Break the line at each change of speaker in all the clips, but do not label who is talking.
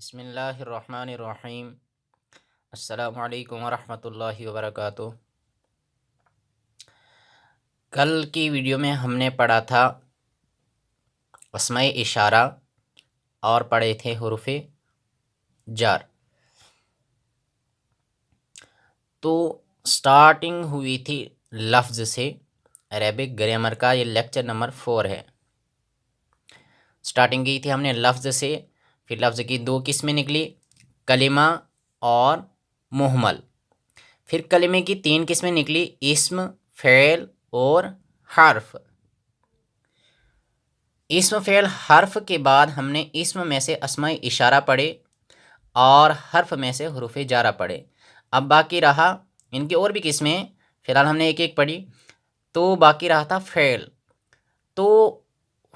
بسم اللہ الرحمن الرحیم۔ السلام علیکم ورحمۃ اللہ وبرکاتہ۔ کل کی ویڈیو میں ہم نے پڑھا تھا اسماء اشارہ اور پڑھے تھے حروف جار۔ تو سٹارٹنگ ہوئی تھی لفظ سے، عربک گرامر کا یہ لیکچر نمبر 4 ہے۔ سٹارٹنگ کی تھی ہم نے لفظ سے، پھر لفظ کی 2 قسمیں نکلی، کلمہ اور محمل۔ پھر کلمے کی 3 قسمیں نکلی، اسم، فعل اور حرف۔ اسم، فعل، حرف کے بعد ہم نے اسم میں سے اسماء اشارہ پڑھے اور حرف میں سے حروف جارہ پڑھے۔ اب باقی رہا ان کی اور بھی قسمیں، فی الحال ہم نے ایک ایک پڑھی، تو باقی رہا تھا فعل۔ تو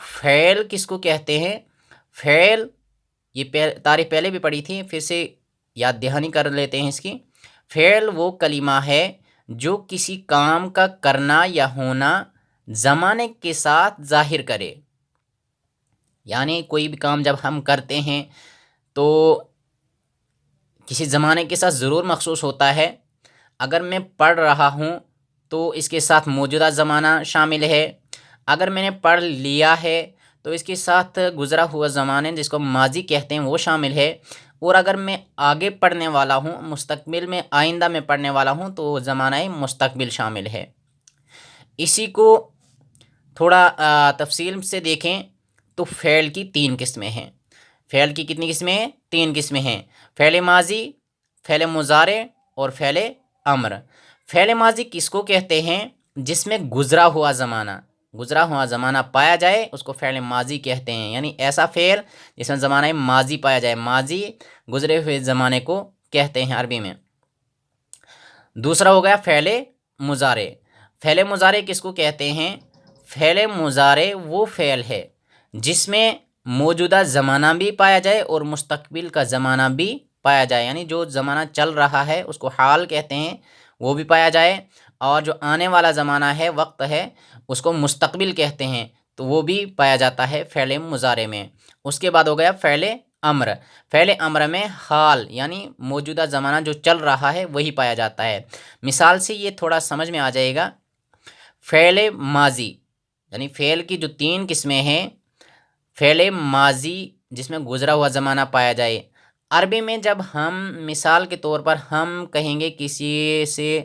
فعل کس کو کہتے ہیں؟ فعل یہ تعریف پہلے بھی پڑھی تھی، پھر سے یاد دہانی کر لیتے ہیں اس کی۔ فعل وہ کلمہ ہے جو کسی کام کا کرنا یا ہونا زمانے کے ساتھ ظاہر کرے۔ یعنی کوئی بھی کام جب ہم کرتے ہیں تو کسی زمانے کے ساتھ ضرور مخصوص ہوتا ہے۔ اگر میں پڑھ رہا ہوں تو اس کے ساتھ موجودہ زمانہ شامل ہے، اگر میں نے پڑھ لیا ہے تو اس کے ساتھ گزرا ہوا زمانے جس کو ماضی کہتے ہیں وہ شامل ہے، اور اگر میں آگے پڑھنے والا ہوں، مستقبل میں، آئندہ میں پڑھنے والا ہوں تو زمانہ مستقبل شامل ہے۔ اسی کو تھوڑا تفصیل سے دیکھیں تو فعل کی 3 قسمیں ہیں۔ فعل کی کتنی قسمیں ہیں؟ 3 قسمیں ہیں، فعل ماضی، فعل مضارع اور فعل امر۔ فعل ماضی کس کو کہتے ہیں؟ جس میں گزرا ہوا زمانہ پایا جائے اس کو فعل ماضی کہتے ہیں، یعنی ایسا فعل جس میں زمانہ ماضی پایا جائے، ماضی گزرے ہوئے زمانے کو کہتے ہیں عربی میں۔ دوسرا ہو گیا فعل مضارع۔ فعل مضارع کس کو کہتے ہیں؟ فعل مضارع وہ فعل ہے جس میں موجودہ زمانہ بھی پایا جائے اور مستقبل کا زمانہ بھی پایا جائے، یعنی جو زمانہ چل رہا ہے اس کو حال کہتے ہیں، وہ بھی پایا جائے، اور جو آنے والا زمانہ ہے، وقت ہے، اس کو مستقبل کہتے ہیں، تو وہ بھی پایا جاتا ہے فعل مضارع میں۔ اس کے بعد ہو گیا فعل امر۔ فعل امر میں حال یعنی موجودہ زمانہ جو چل رہا ہے وہی پایا جاتا ہے۔ مثال سے یہ تھوڑا سمجھ میں آ جائے گا۔ فعل ماضی یعنی فعل کی جو 3 قسمیں ہیں، فعل ماضی جس میں گزرا ہوا زمانہ پایا جائے، عربی میں جب ہم مثال کے طور پر ہم کہیں گے کسی سے،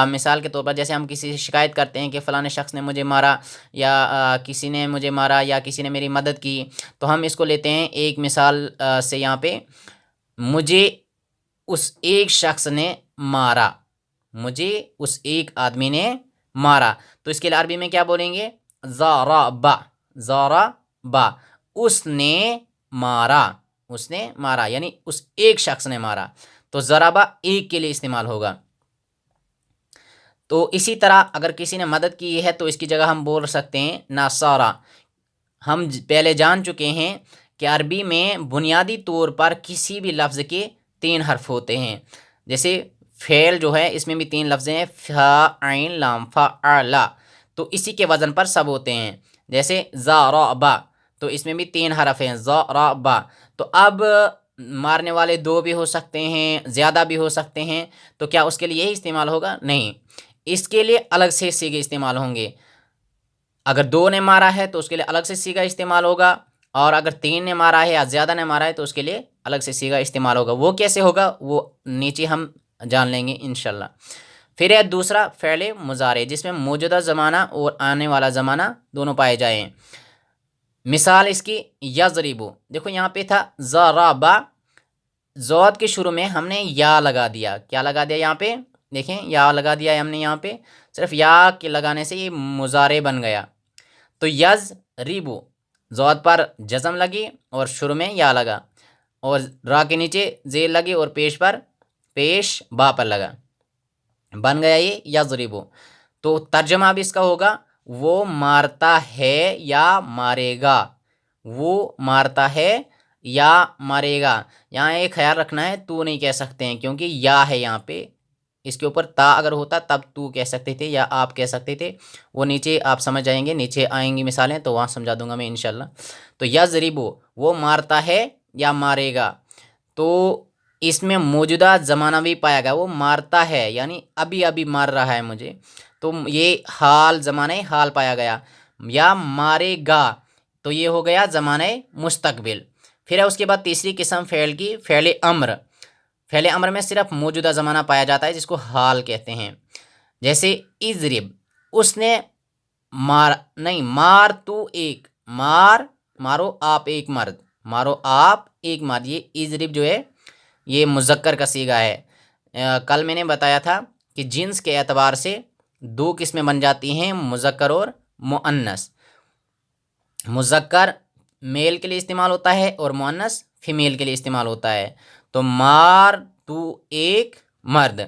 مثال کے طور پر جیسے ہم کسی سے شکایت کرتے ہیں کہ فلاں شخص نے مجھے مارا، یا کسی نے مجھے مارا، یا کسی نے میری مدد کی، تو ہم اس کو لیتے ہیں ایک مثال سے یہاں پہ، مجھے اس ایک شخص نے مارا، مجھے اس ایک آدمی نے مارا، تو اس کے لیے عربی میں کیا بولیں گے؟ ضربا، ضربا، اس نے مارا یعنی اس ایک شخص نے مارا، تو ضربا ایک کے لیے استعمال ہوگا۔ تو اسی طرح اگر کسی نے مدد کی ہے تو اس کی جگہ ہم بول سکتے ہیں ناصارا۔ ہم پہلے جان چکے ہیں کہ عربی میں بنیادی طور پر کسی بھی لفظ کے 3 حرف ہوتے ہیں، جیسے فعل جو ہے اس میں بھی 3 لفظ ہیں، فا عین لام فعل، تو اسی کے وزن پر سب ہوتے ہیں، جیسے ضربا تو اس میں بھی 3 حرف ہیں، ضربا، تو اب مارنے والے 2 بھی ہو سکتے ہیں، زیادہ بھی ہو سکتے ہیں، تو کیا اس کے لیے یہی استعمال ہوگا؟ نہیں، اس کے لیے الگ سے صیغے استعمال ہوں گے۔ اگر 2 نے مارا ہے تو اس کے لیے الگ سے صیغہ استعمال ہوگا، اور اگر 3 نے مارا ہے یا زیادہ نے مارا ہے تو اس کے لیے الگ سے صیغہ استعمال ہوگا۔ وہ کیسے ہوگا وہ نیچے ہم جان لیں گے انشاءاللہ۔ پھر ہے دوسرا فعل مضارع جس میں موجودہ زمانہ اور آنے والا زمانہ دونوں پائے جائیں۔ مثال اس کی یضربو، دیکھو یہاں پہ تھا ضربا، زود کے شروع میں ہم نے یا لگا دیا، کیا لگا دیا یہاں پہ؟ دیکھیں یا لگا دیا ہم نے یہاں پہ، صرف یا کے لگانے سے یہ مضارع بن گیا۔ تو یضربو، زود پر جزم لگی اور شروع میں یا لگا، اور را کے نیچے زیر لگی اور پیش با پر لگا، بن گیا یہ یضربو۔ تو ترجمہ بھی اس کا ہوگا وہ مارتا ہے یا مارے گا، وہ مارتا ہے یا مارے گا۔ یہاں ایک خیال رکھنا ہے، تو نہیں کہہ سکتے ہیں کیونکہ یا ہے یہاں پہ، اس کے اوپر تا اگر ہوتا تب تو کہہ سکتے تھے یا آپ کہہ سکتے تھے، وہ نیچے آپ سمجھ جائیں گے، نیچے آئیں گی مثالیں تو وہاں سمجھا دوں گا میں انشاءاللہ۔ تو یضربو وہ مارتا ہے یا مارے گا، تو اس میں موجودہ زمانہ بھی پایا گیا، وہ مارتا ہے یعنی ابھی ابھی مار رہا ہے مجھے، تو یہ حال زمانہ حال پایا گیا، یا مارے گا تو یہ ہو گیا زمانہ مستقبل۔ پھر ہے اس کے بعد تیسری قسم فعل کی، فعل امر۔ فعل امر میں صرف موجودہ زمانہ پایا جاتا ہے جس کو حال کہتے ہیں، جیسے اضرب، اس نے مار تو ایک، مارو آپ ایک مرد، مارو آپ ایک مرد، یہ اضرب جو ہے یہ مذکر کا صیغہ ہے۔ کل میں نے بتایا تھا کہ جنس کے اعتبار سے دو قسمیں بن جاتی ہیں، مذکر اور مؤنث۔ مذکر میل کے لیے استعمال ہوتا ہے اور مؤنث فیمیل کے لیے استعمال ہوتا ہے۔ تو مار تو ایک مرد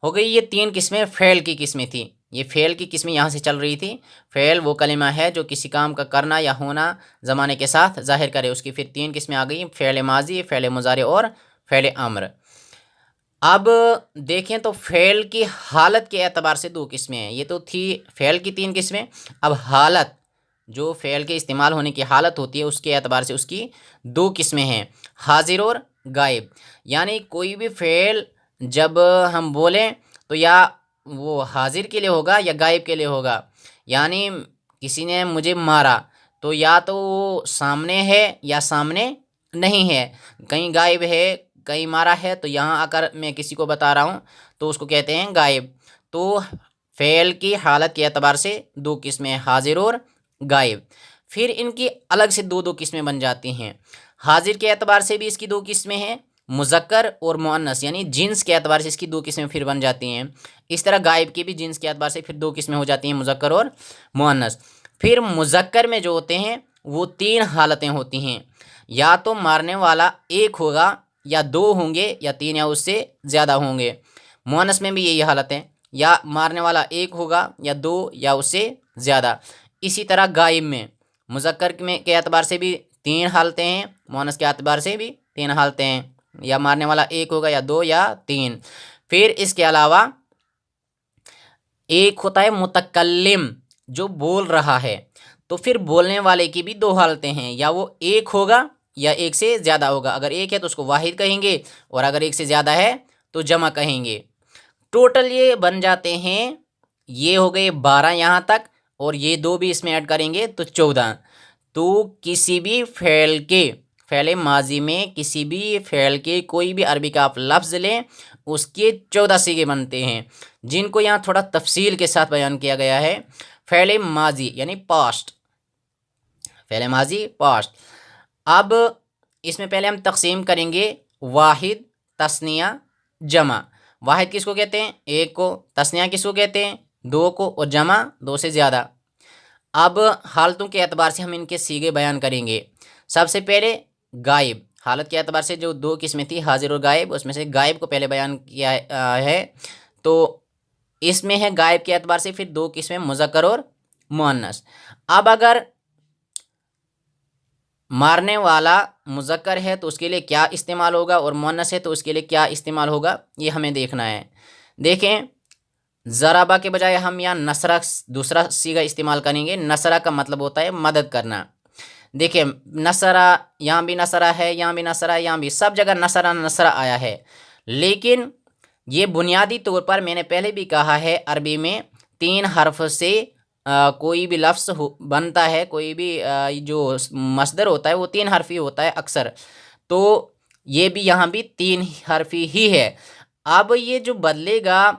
ہو گئی۔ یہ تین قسمیں فعل کی قسمیں تھیں، یہ فعل کی قسمیں یہاں سے چل رہی تھی۔ فعل وہ کلمہ ہے جو کسی کام کا کرنا یا ہونا زمانے کے ساتھ ظاہر کرے، اس کی پھر تین قسمیں آ گئی، فعل ماضی، فعل مضارع اور فعل امر۔ اب دیکھیں تو فعل کی حالت کے اعتبار سے دو قسمیں ہیں، یہ تو تھی فعل کی تین قسمیں، اب حالت جو فعل کے استعمال ہونے کی حالت ہوتی ہے اس کے اعتبار سے اس کی دو قسمیں ہیں، حاضر اور غائب۔ یعنی کوئی بھی فعل جب ہم بولیں تو یا وہ حاضر کے لیے ہوگا یا غائب کے لیے ہوگا۔ یعنی کسی نے مجھے مارا تو یا تو وہ سامنے ہے یا سامنے نہیں ہے، کہیں غائب ہے کہیں مارا ہے، تو یہاں آ کر میں کسی کو بتا رہا ہوں تو اس کو کہتے ہیں غائب۔ تو فعل کی حالت کے اعتبار سے دو قسمیں، حاضر اور غائب۔ پھر ان کی الگ سے دو قسمیں بن جاتی ہیں، حاضر کے اعتبار سے بھی اس کی دو قسمیں ہیں، مذکر اور مؤنث، یعنی جنس کے اعتبار سے اس کی دو قسمیں پھر بن جاتی ہیں۔ اس طرح غائب کی بھی جنس کے اعتبار سے پھر دو قسمیں ہو جاتی ہیں، مذکر اور مؤنث۔ پھر مذکر میں جو ہوتے ہیں وہ تین حالتیں ہوتی ہیں، یا تو مارنے والا ایک ہوگا یا دو ہوں گے یا تین یا اس سے زیادہ ہوں گے۔ مؤنث میں بھی یہی حالت ہے، یا مارنے والا ایک ہوگا یا دو یا اس سے زیادہ۔ اسی طرح غائب میں مذکر میں کے اعتبار سے بھی تین حالتیں ہیں، مؤنث کے اعتبار سے بھی تین حالتیں ہیں، یا مارنے والا ایک ہوگا یا دو یا تین۔ پھر اس کے علاوہ ایک ہوتا ہے متکلم جو بول رہا ہے، تو پھر بولنے والے کی بھی دو حالتیں ہیں، یا وہ ایک ہوگا یا ایک سے زیادہ ہوگا، اگر ایک ہے تو اس کو واحد کہیں گے اور اگر ایک سے زیادہ ہے تو جمع کہیں گے۔ ٹوٹل یہ بن جاتے ہیں، یہ ہو گئے 12 یہاں تک، اور یہ دو بھی اس میں ایڈ کریں گے تو 14۔ تو کسی بھی فعل کے، فعل ماضی میں کسی بھی فعل کے کوئی بھی عربی کا آپ لفظ لیں اس کے 14 صیغے بنتے ہیں، جن کو یہاں تھوڑا تفصیل کے ساتھ بیان کیا گیا ہے۔ فعل ماضی یعنی پاسٹ، فعل ماضی پاسٹ۔ اب اس میں پہلے ہم تقسیم کریں گے واحد، تثنیہ، جمع۔ واحد کس کو کہتے ہیں؟ ایک کو۔ تثنیہ کس کو کہتے ہیں؟ دو کو۔ اور جمع دو سے زیادہ۔ اب حالتوں کے اعتبار سے ہم ان کے صیغے بیان کریں گے۔ سب سے پہلے غائب، حالت کے اعتبار سے جو دو قسمیں تھی حاضر اور غائب، اس میں سے غائب کو پہلے بیان کیا ہے، تو اس میں ہے غائب کے اعتبار سے پھر دو قسمیں، مذکر اور مؤنث۔ اب اگر مارنے والا مذکر ہے تو اس کے لیے کیا استعمال ہوگا، اور مؤنث ہے تو اس کے لیے کیا استعمال ہوگا، یہ ہمیں دیکھنا ہے۔ دیکھیں، ضربہ کے بجائے ہم یہاں نصرہ دوسرا صیغہ استعمال کریں گے۔ نصرہ کا مطلب ہوتا ہے مدد کرنا۔ دیکھیں نصرہ، یہاں بھی نصرہ ہے، یہاں بھی نصرہ، یہاں بھی، سب جگہ نصرہ نصرہ آیا ہے، لیکن یہ بنیادی طور پر میں نے پہلے بھی کہا ہے عربی میں تین حرف سے کوئی بھی لفظ بنتا ہے، کوئی بھی جو مصدر ہوتا ہے وہ تین حرفی ہوتا ہے اکثر، تو یہ بھی یہاں بھی تین حرفی ہی ہے۔ اب یہ جو بدلے گا،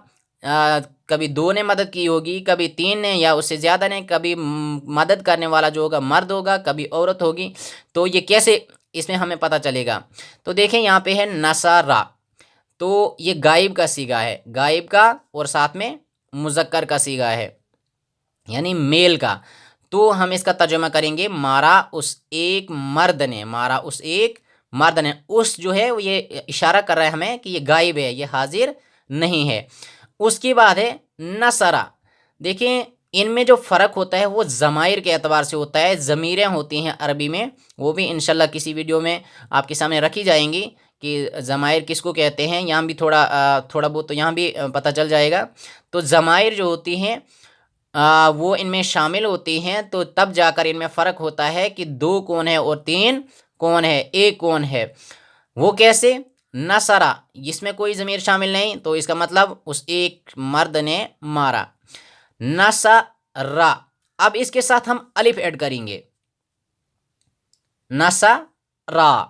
کبھی دو نے مدد کی ہوگی، کبھی تین نے یا اس سے زیادہ نے، کبھی مدد کرنے والا جو ہوگا مرد ہوگا، کبھی عورت ہوگی، تو یہ کیسے اس میں ہمیں پتہ چلے گا؟ تو دیکھیں یہاں پہ ہے نصرہ، تو یہ غائب کا صیغہ ہے، غائب کا، اور ساتھ میں مذکر کا صیغہ ہے یعنی میل کا۔ تو ہم اس کا ترجمہ کریں گے مارا اس ایک مرد نے، مارا اس ایک مرد نے۔ اس جو ہے یہ اشارہ کر رہا ہے ہمیں کہ یہ غائب ہے، یہ حاضر نہیں ہے۔ اس کی بعد ہے نصرہ۔ دیکھیں ان میں جو فرق ہوتا ہے وہ ضمائر کے اعتبار سے ہوتا ہے، ضمیریں ہوتی ہیں عربی میں، وہ بھی انشاءاللہ کسی ویڈیو میں آپ کے سامنے رکھی جائیں گی کہ ضمائر کس کو کہتے ہیں، یہاں بھی تھوڑا بہت تو یہاں بھی پتہ چل جائے گا۔ تو ضمائر جو ہوتی ہیں وہ ان میں شامل ہوتی ہیں، تو تب جا کر ان میں فرق ہوتا ہے کہ دو کون ہے اور تین کون ہے، ایک کون ہے۔ وہ کیسے؟ نصرہ، جس میں کوئی ضمیر شامل نہیں تو اس کا مطلب اس ایک مرد نے مارا. نصرہ، اب اس کے ساتھ ہم الف ایڈ کریں گے. نصرہ،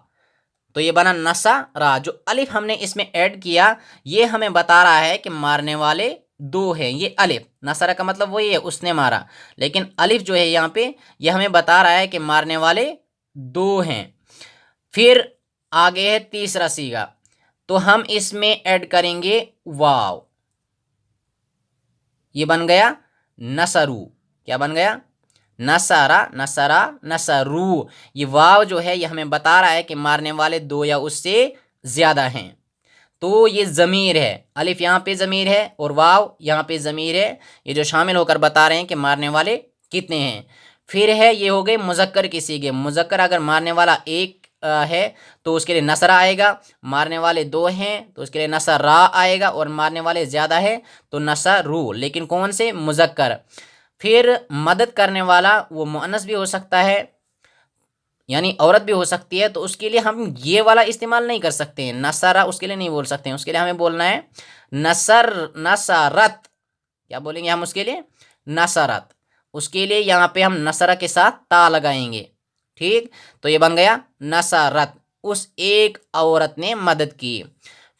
تو یہ بنا نصرہ. جو الف ہم نے اس میں ایڈ کیا یہ ہمیں بتا رہا ہے کہ مارنے والے دو ہیں. یہ الف، نصرہ کا مطلب وہی ہے اس نے مارا، لیکن الف جو ہے یہاں پہ یہ ہمیں بتا رہا ہے کہ مارنے والے دو ہیں. پھر آگے ہے تیسرا صیغہ، تو ہم اس میں ایڈ کریں گے واو. یہ بن گیا نصرو. کیا بن گیا؟ نصرہ، نصرہ، نصرو. یہ واو جو ہے یہ ہمیں بتا رہا ہے کہ مارنے والے دو یا اس سے زیادہ ہیں. تو یہ ضمیر ہے، الف یہاں پہ ضمیر ہے اور واو یہاں پہ ضمیر ہے، یہ جو شامل ہو کر بتا رہے ہیں کہ مارنے والے کتنے ہیں. پھر ہے یہ ہو گئے مذکر کی صیغے. مذکر اگر مارنے والا ایک ہے تو اس کے لیے نصرہ آئے گا، مارنے والے دو ہیں تو اس کے لیے نصرہ آئے گا، اور مارنے والے زیادہ ہے تو نصرو. لیکن کون سے؟ مذکر. پھر مدد کرنے والا وہ مؤنث بھی ہو سکتا ہے، یعنی عورت بھی ہو سکتی ہے، تو اس کے لیے ہم یہ والا استعمال نہیں کر سکتے ہیں. نصرہ اس کے لیے نہیں بول سکتے ہیں، اس کے لیے ہمیں بولنا ہے نصرت. کیا بولیں گے ہم اس کے لیے؟ نصرت. اس کے لیے یہاں پہ ہم نصرہ کے ساتھ تا لگائیں گے. ٹھیک، تو یہ بن گیا نصرت، اس ایک عورت نے مدد کی.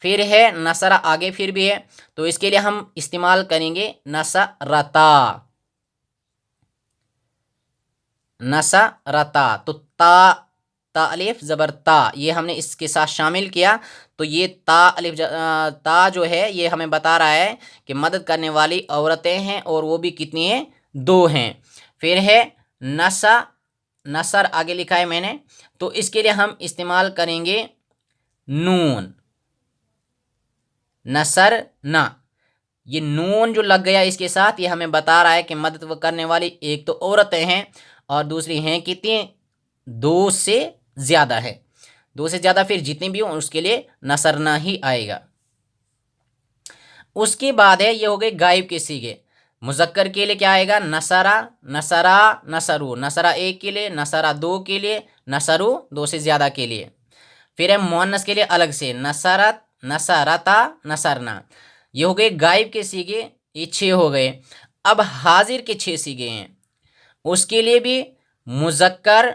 پھر ہے نصرہ، آگے پھر بھی ہے، تو اس کے لیے ہم استعمال کریں گے نصرتا. نصرتا، تو تا، تا الف زبر تا، یہ ہم نے اس کے ساتھ شامل کیا. تو یہ تا الف تا جو ہے یہ ہمیں بتا رہا ہے کہ مدد کرنے والی عورتیں ہیں، اور وہ بھی کتنی ہیں؟ دو ہیں. پھر ہے نصر آگے لکھا ہے میں نے، تو اس کے لیے ہم استعمال کریں گے نون. نصر نہ، یہ نون جو لگ گیا اس کے ساتھ یہ ہمیں بتا رہا ہے کہ مدد کرنے والی ایک تو عورتیں ہیں اور دوسری ہیں کتنی؟ دو سے زیادہ ہے. دو سے زیادہ پھر جتنی بھی ہوں اس کے لیے نصرنا ہی آئے گا. اس کے بعد ہے یہ ہو گئے غائب کے صیغے. مذکر کے لیے کیا آئے گا؟ نصرہ، نصرا، نصرو. نصرہ ایک کے لیے، نصرہ دو کے لیے، نصرو دو سے زیادہ کے لیے. پھر ہے مؤنث کے لیے الگ سے نصرت، نصرتا، نصرنا. یہ ہو گئے غائب کے صیغے، یہ 6 ہو گئے. اب حاضر کے 6 صیغے ہیں. اس کے لیے بھی مذکر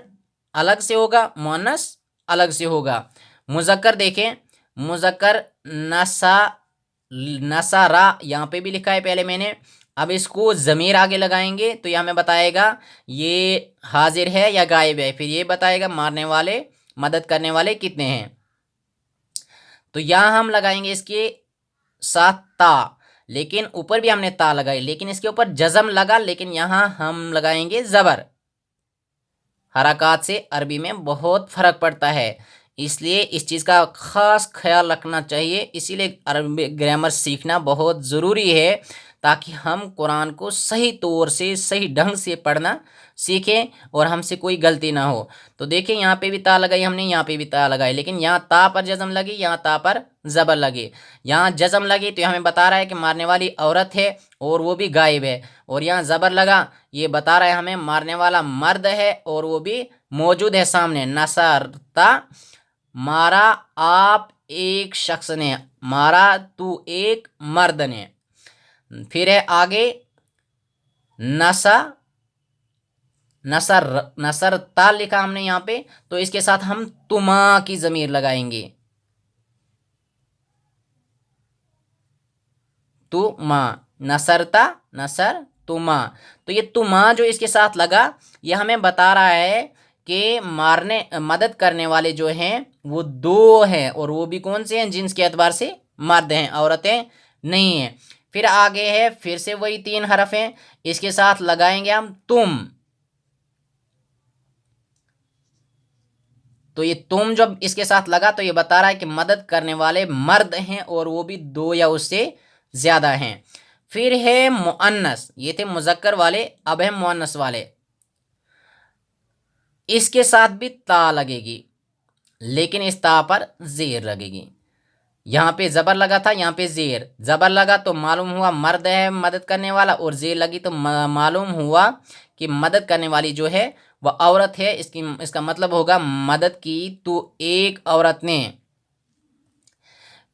الگ سے ہوگا، مؤنث الگ سے ہوگا. مذکر دیکھیں، مذکر نصرہ یہاں پہ بھی لکھا ہے پہلے میں نے. اب اس کو ضمیر آگے لگائیں گے تو یہ ہمیں بتائے گا یہ حاضر ہے یا غائب ہے. پھر یہ بتائے گا مارنے والے، مدد کرنے والے کتنے ہیں. تو یہاں ہم لگائیں گے اس کے ساتھ تا، لیکن اوپر بھی ہم نے تا لگائی، لیکن اس کے اوپر جزم لگا، لیکن یہاں ہم لگائیں گے زبر. حرکات سے عربی میں بہت فرق پڑتا ہے، اس لیے اس چیز کا خاص خیال رکھنا چاہیے. اسی لیے عربی گرامر سیکھنا بہت ضروری ہے تاکہ ہم قرآن کو صحیح طور سے، صحیح ڈھنگ سے پڑھنا سیکھیں اور ہم سے کوئی غلطی نہ ہو. تو دیکھیں یہاں پہ بھی تا لگائی ہم نے، یہاں پہ بھی تا لگائی، لیکن یہاں تا پر جزم لگی، یہاں تا پر زبر لگی. یہاں جزم لگی تو یہ ہمیں بتا رہا ہے کہ مارنے والی عورت ہے اور وہ بھی غائب ہے، اور یہاں زبر لگا یہ بتا رہا ہے ہمیں مارنے والا مرد ہے اور وہ بھی موجود ہے سامنے. نصرتا، مارا آپ ایک شخص نے، مارا تو ایک مرد نے. پھر ہے آگے نصر تا لکھا ہم نے یہاں پہ، تو اس کے ساتھ ہم تما کی ضمیر لگائیں گے. تما، نصرتا، نصر تما. تو یہ تما جو اس کے ساتھ لگا یہ ہمیں بتا رہا ہے کہ مدد کرنے والے جو ہیں وہ دو ہیں، اور وہ بھی کون سے ہیں؟ جنس کے اعتبار سے مرد ہیں، عورتیں نہیں ہیں. پھر آگے ہے پھر سے وہی 3 حرف ہیں، اس کے ساتھ لگائیں گے ہم تم. تو یہ تم جب اس کے ساتھ لگا تو یہ بتا رہا ہے کہ مدد کرنے والے مرد ہیں اور وہ بھی 2 یا اس سے زیادہ ہیں. پھر ہے مؤنث، یہ تھے مذکر والے، اب ہے مؤنث والے. اس کے ساتھ بھی تا لگے گی، لیکن اس تا پر زیر لگے گی. یہاں پہ زبر لگا تھا، یہاں پہ زیر. زبر لگا تو معلوم ہوا مرد ہے مدد کرنے والا، اور زیر لگی تو معلوم ہوا کہ مدد کرنے والی جو ہے وہ عورت ہے. اس کا مطلب ہوگا مدد کی تو ایک عورت نے.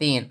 3।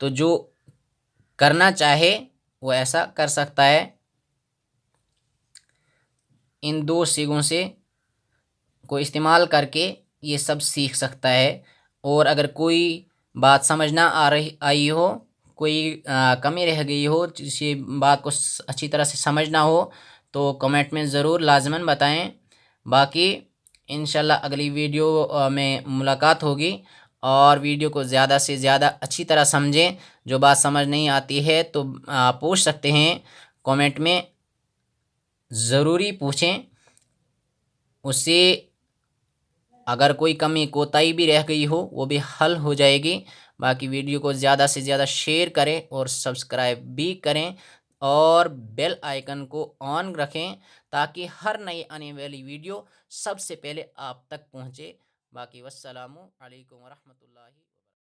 تو جو کرنا چاہے وہ ایسا کر سکتا ہے، ان 2 سیگوں سے کو استعمال کر کے یہ سب سیکھ سکتا ہے۔ اور اگر کوئی بات سمجھ نہ آئی ہو، کوئی کمی رہ گئی ہو، کسی بات کو اچھی طرح سے سمجھنا ہو تو کمنٹ میں ضرور لازماً بتائیں۔ باقی انشاءاللہ اگلی ویڈیو میں ملاقات ہوگی، اور ویڈیو کو زیادہ سے زیادہ اچھی طرح سمجھیں۔ جو بات سمجھ نہیں آتی ہے تو پوچھ سکتے ہیں کمنٹ میں، ضروری پوچھیں، اس سے اگر کوئی کمی کوتاہی بھی رہ گئی ہو وہ بھی حل ہو جائے گی۔ باقی ویڈیو کو زیادہ سے زیادہ شیئر کریں اور سبسکرائب بھی کریں، اور بیل آئیکن کو آن رکھیں تاکہ ہر نئی آنے والی ویڈیو سب سے پہلے آپ تک پہنچے۔ باقی والسلام علیکم ورحمۃ اللہ۔